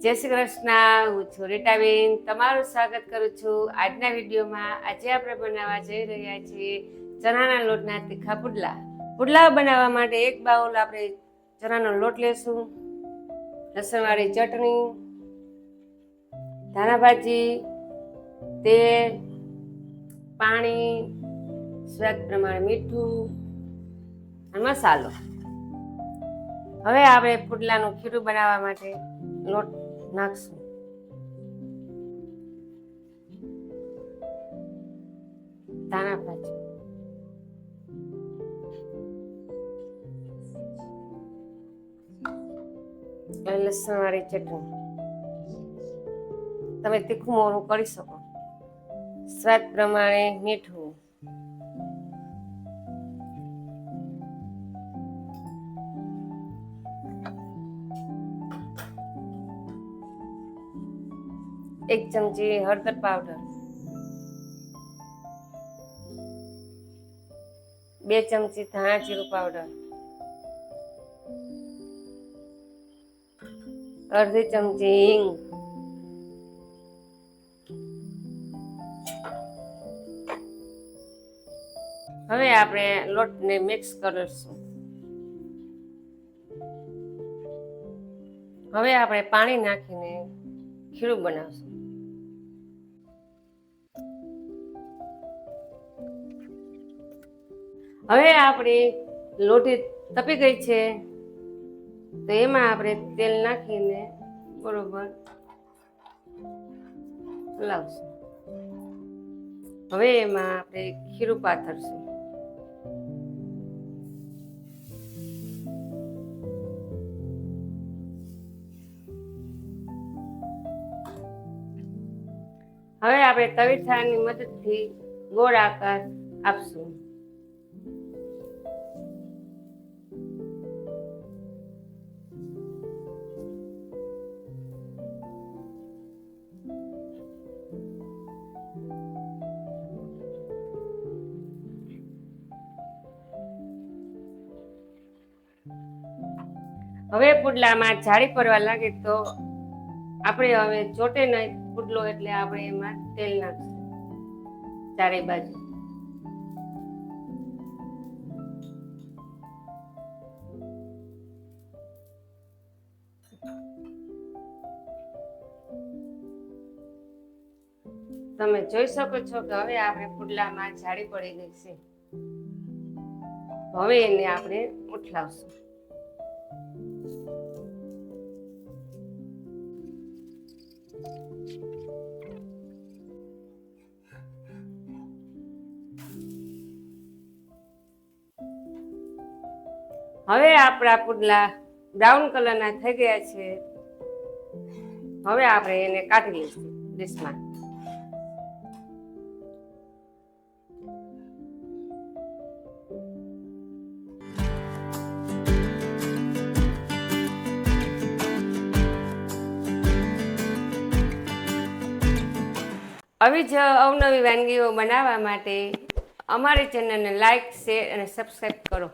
જય શ્રી કૃષ્ણ, હું છું રીટાબેન. તમારું સ્વાગત કરું છું આજના વિડીયોમાં. આજે આપણે બનાવવા જઈ રહ્યા છીએ ચણાના લોટના તીખા પુડલા. પુડલા બનાવવા માટે એક બાઉલ આપણે ચણાનો લોટ લેશું, લસણવાળી ચટણી, ધાણા ભાજી, તેલ, પાણી, સ્વાદ પ્રમાણે મીઠું અને મસાલો. હવે આપણે પુડલાનું ખીરું બનાવવા માટે લોટ નાખશું. ધાણા ભાજી, લસણવાળી ચટણી, તમે તીખું મોરું કરી શકો, સ્વાદ પ્રમાણે મીઠું, એક ચમચી હળદર પાવડર, 2 ચમચી ધાણા જીરું પાવડર, અડધી ચમચી હિંગ, હવે આપણે લોટને મિક્સ કરીશું. હવે આપણે પાણી નાખીને ખીરું બનાવશું. હવે આપણી લોટી તપી ગઈ છે, તો એમાં આપણે તેલ નાખીને બરોબર હલાવશું. હવે એમાં આપણે ખીરું પાથરશું. હવે આપણે તવીથાની મદદથી ગોળ આકાર આપશું. હવે પુડલામાં જાળી પડવા લાગે તો આપણે હવે ચોટે નહીં પુડલો, એટલે આપણે એમાં તેલ નાખશું ચારે બાજુ. તમે જોઈ શકો છો કે હવે આપણે પુડલામાં જાળી પડી ગઈ છે. હવે એને આપણે ઉઠલાવશું. હવે આપણા પુડલા બ્રાઉન કલરના થઈ ગયા છે. હવે આપણે એને કાઢી લઈશું ડીશમાં. આવી જ અવનવી વાનગીઓ બનાવવા માટે અમારી ચેનલને લાઈક, શેર અને સબસ્ક્રાઈબ કરો.